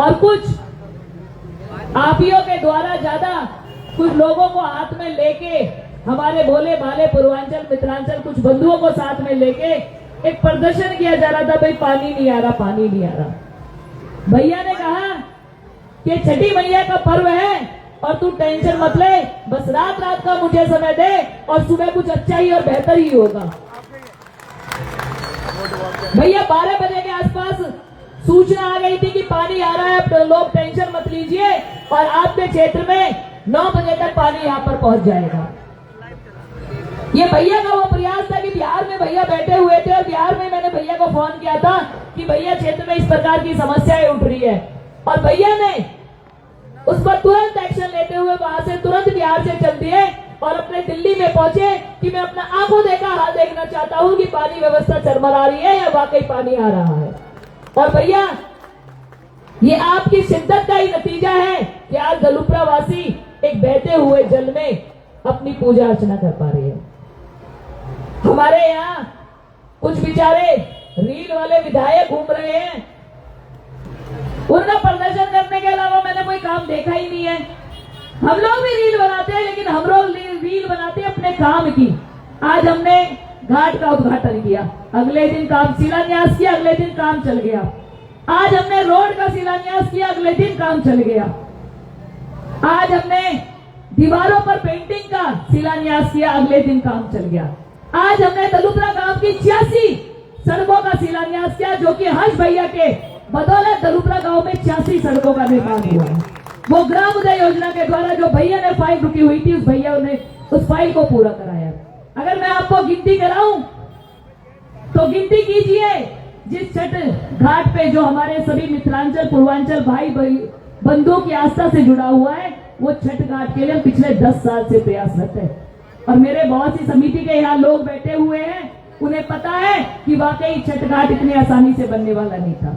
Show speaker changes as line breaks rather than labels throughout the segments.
और कुछ आपियों के द्वारा ज्यादा कुछ लोगों को हाथ में लेके, हमारे भोले भाले पूर्वांचल मित्रांचल कुछ बंधुओं को साथ में लेके एक प्रदर्शन किया जा रहा था, भाई पानी नहीं आ रहा, पानी नहीं आ रहा। भैया ने कहा कि छठी मैया का पर्व है और तू टेंशन मत ले, बस रात रात का मुझे समय दे और सुबह कुछ अच्छा ही और बेहतर ही होगा। भैया 12 बजे के आसपास सूचना आ गई थी कि पानी आ रहा है, तो लोग टेंशन मत लीजिए और आपके क्षेत्र में 9 बजे तक पानी यहाँ पर पहुंच जाएगा। ये भैया का वो प्रयास था कि बिहार में भैया बैठे हुए थे और बिहार में मैंने भैया को फोन किया था कि भैया क्षेत्र में इस प्रकार की समस्याएं उठ रही है, और भैया ने उस पर तुरंत एक्शन लेते हुए वहां से तुरंत बिहार से चल दिए और अपने दिल्ली में पहुंचे कि मैं अपना आंखों देखा हाल देखना चाहता हूं कि पानी व्यवस्था चरमरा रही है या वाकई पानी आ रहा है। और भैया ये आपकी शिद्दत का ही नतीजा है कि आज दलुपरा वासी एक बहते हुए जल में अपनी पूजा अर्चना कर पा रहे हैं। हमारे यहाँ कुछ बेचारे रील वाले विधायक घूम रहे हैं, उनका प्रदर्शन करने के अलावा मैंने कोई काम देखा ही नहीं है। हम लोग भी रील बनाते हैं, लेकिन हम लोग रील बनाते हैं अपने काम की। आज हमने घाट का उद्घाटन किया, अगले दिन काम शिलान्यास किया, अगले दिन काम चल गया। आज हमने रोड का शिलान्यास किया, अगले दिन काम चल गया। आज हमने दीवारों पर पेंटिंग का शिलान्यास किया, अगले दिन काम चल गया। आज हमने दलुपरा गांव की 86 सड़कों का शिलान्यास किया, जो कि हर्ष भैया के बदौलत दलुपरा गांव में 86 सड़कों का निर्माण हुआ है। वो ग्राम उदय योजना के द्वारा जो भैया ने फाइल रुकी हुई थी, उस भैया ने उस फाइल को पूरा कराया। अगर मैं आपको गिनती कराऊं तो गिनती कीजिए, जिस छठ घाट पे जो हमारे सभी मिथिलांचल पूर्वांचल भाई बंधुओं की आस्था से जुड़ा हुआ है, वो छठ घाट के लिए पिछले 10 साल से प्रयासरत है। और मेरे बहुत सी समिति के यहाँ लोग बैठे हुए हैं, उन्हें पता है कि वाकई छठ घाट इतनी आसानी से बनने वाला नहीं था।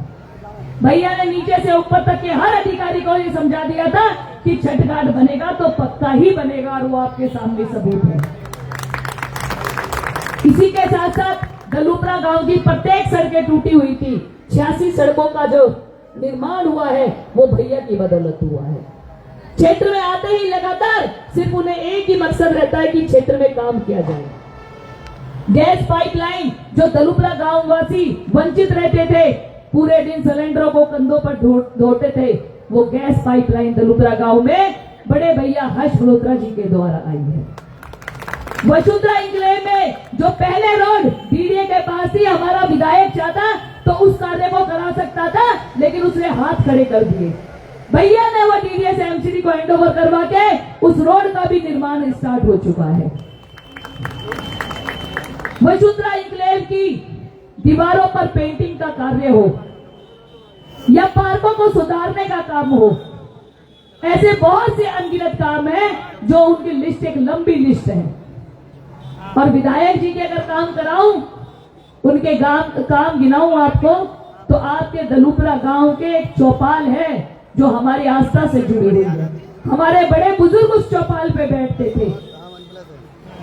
भैया ने नीचे से ऊपर तक के हर अधिकारी को ये समझा दिया था कि छठ घाट बनेगा तो पक्का ही बनेगा, और वो आपके सामने सबूत है। इसी के साथ साथ दलुपरा गांव की प्रत्येक सड़कें टूटी हुई थी, 86 सड़कों का जो निर्माण हुआ है वो भैया की बदौलत हुआ है। क्षेत्र में आते ही लगातार सिर्फ उन्हें एक ही मकसद रहता है कि क्षेत्र में काम किया जाए। गैस पाइपलाइन जो दलुपरा गांव वासी वंचित रहते थे, पूरे दिन सिलेंडरों को कंधों पर ढोते थे, वो गैस पाइपलाइन दलुपरा गांव में बड़े भैया हर्ष मल्होत्रा जी के द्वारा आई है। वसुंधरा इंक्लेव में जो पहले रोड डीडीए के पास थी, हमारा विधायक चाहता तो उस कार्य को करा सकता था, लेकिन उसने हाथ खड़े कर दिए। भैया ने वो डीडीए से एमसीडी को हैंड ओवर करवा के उस रोड का भी निर्माण स्टार्ट हो चुका है। वसुंधरा इंक्लेव की दीवारों पर पेंटिंग का कार्य हो या पार्कों को सुधारने का काम हो, ऐसे बहुत से अनगिनत काम हैं जो उनकी लिस्ट एक लंबी लिस्ट है। और विधायक जी के अगर काम कराऊं, उनके काम गिनाऊं आपको, तो आपके दलुपरा गांव के एक चौपाल है जो हमारी आस्था से जुड़ी हुई है। हमारे बड़े बुजुर्ग उस चौपाल पे बैठते थे,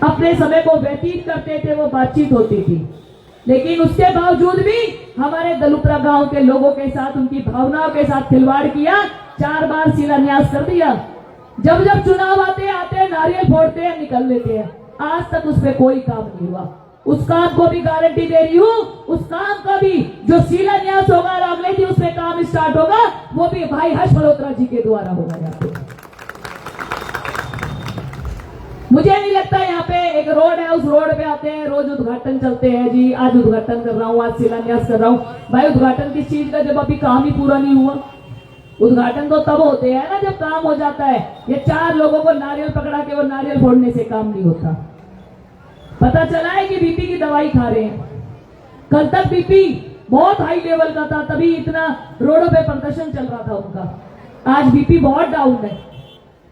अपने समय को व्यतीत करते थे, वो बातचीत होती थी। लेकिन उसके बावजूद भी हमारे दलुपरा गांव के लोगों के साथ, उनकी भावनाओं के साथ खिलवाड़ किया, 4 बार शिलान्यास कर दिया। जब जब चुनाव आते हैं नारियल फोड़ते हैं, निकल लेते हैं। आज तक उस पर कोई काम नहीं हुआ। उस काम को भी गारंटी दे रही हूँ, उस काम का भी जो शिलान्यास होगा और अगले दिन उसमें काम स्टार्ट होगा, वो भी भाई हर्ष मल्होत्रा जी के द्वारा होगा। यहाँ पे मुझे नहीं लगता, यहाँ पे एक रोड है, उस रोड पे आते हैं, रोज उद्घाटन चलते हैं जी, आज उद्घाटन कर रहा हूँ, आज शिलान्यास कर रहा हूँ। भाई उद्घाटन किस चीज का, जब अभी काम ही पूरा नहीं हुआ। उद्घाटन तो तब होते हैं ना जब काम हो जाता है। ये 4 लोगों को नारियल पकड़ा के वो नारियल फोड़ने से काम नहीं होता। पता चला है कि बीपी की दवाई खा रहे हैं। कल तक बीपी बहुत हाई लेवल का था, तभी इतना रोडों पे प्रदर्शन चल रहा था उनका। आज बीपी बहुत डाउन है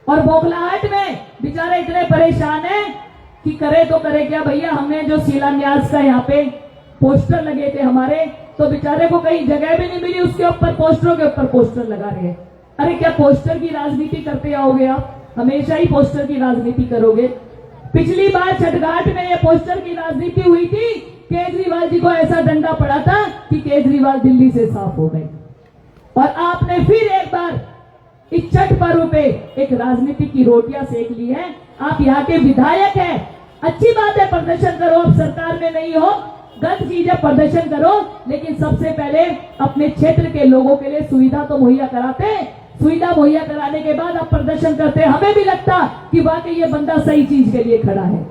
और बौखलाहट में बेचारे इतने परेशान हैं कि करे तो करे क्या। भैया हमने जो शिलान्यास का यहाँ पे पोस्टर लगे थे हमारे, तो बेचारे को कहीं जगह भी नहीं मिली, उसके ऊपर पोस्टरों के ऊपर पोस्टर लगा रहे हैं। अरे क्या पोस्टर की राजनीति करते आओगे आप? हमेशा ही पोस्टर की राजनीति करोगे? पिछली बार छठ घाट में ये पोस्टर की राजनीति हुई थी, केजरीवाल जी को ऐसा डंडा पड़ा था कि केजरीवाल दिल्ली से साफ हो गए। और आपने फिर एक बार इस छठ पर्व पे एक राजनीति की रोटियां सेक ली है। आप यहाँ के विधायक हैं, अच्छी बात है, प्रदर्शन करो, अब सरकार में नहीं हो, गलत चीज है, प्रदर्शन करो, लेकिन सबसे पहले अपने क्षेत्र के लोगों के लिए सुविधा तो मुहैया कराते। सुविधा मुहैया कराने के बाद आप प्रदर्शन करते, हमें भी लगता कि वाकई ये बंदा सही चीज के लिए खड़ा है।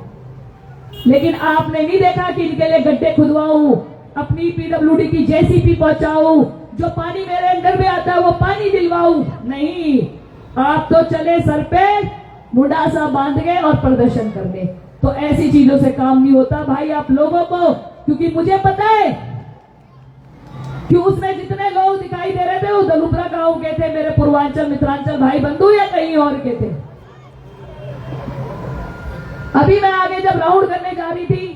लेकिन आपने नहीं देखा कि इनके लिए गड्ढे खुदवाऊं, अपनी पीडब्ल्यूडी की जेसीपी पहुंचाऊं, जो पानी मेरे अंदर में आता है वो पानी दिलवाऊं, नहीं, आप तो चले सर पे मुंडासा बांध गए और प्रदर्शन करने। तो ऐसी चीजों से काम नहीं होता भाई आप लोगों को, क्योंकि मुझे पता है कि उसमें जितने लोग दिखाई दे रहे थे वो दलुपरा गांव के थे, मेरे पूर्वांचल मित्रांचल भाई बंधु या कहीं और के थे। अभी मैं आगे जब राउंड करने जा रही थी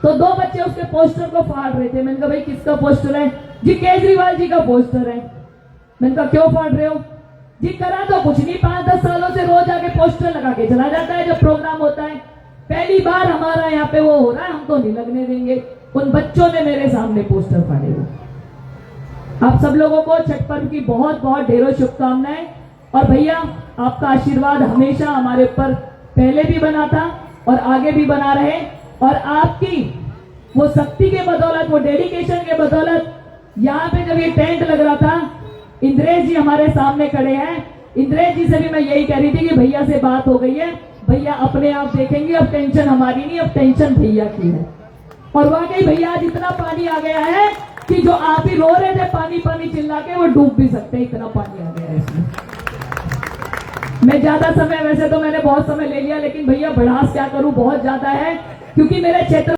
तो दो बच्चे उसके पोस्टर को फाड़ रहे थे। मैंने कहा भाई किसका पोस्टर है? जी केजरीवाल जी का पोस्टर है। मैंने कहा क्यों फाड़ रहे हो? जी करा तो कुछ नहीं, 5-10 सालों से रोज आके पोस्टर लगा के चला जाता है जब प्रोग्राम होता है, पहली बार हमारा यहाँ पे वो हो रहा है, हम तो नहीं लगने देंगे। उन बच्चों ने मेरे सामने पोस्टर फाड़े हुए। आप सब लोगों को छठ पर्व की बहुत बहुत ढेरों शुभकामनाएं, और भैया आपका आशीर्वाद हमेशा हमारे ऊपर पहले भी बना था और आगे भी बना रहे, और आपकी वो शक्ति के बदौलत, वो डेडिकेशन के बदौलत, यहाँ पे जब ये टेंट लग रहा था, इंद्रेश जी हमारे सामने खड़े हैं, इंद्रेश जी से भी मैं यही कह रही थी कि भैया से बात हो गई है, भैया अपने आप देखेंगे, अब टेंशन हमारी नहीं, अब टेंशन भैया की है। और वाकई भैया आज इतना पानी आ गया है कि जो आप ही रो रहे थे पानी पानी चिल्ला के, वो डूब भी सकते, इतना पानी आ गया है इसमें। मैं ज्यादा समय, वैसे तो मैंने बहुत समय ले लिया, लेकिन भैया भड़ास क्या करूं, बहुत ज्यादा है, क्योंकि मेरे क्षेत्र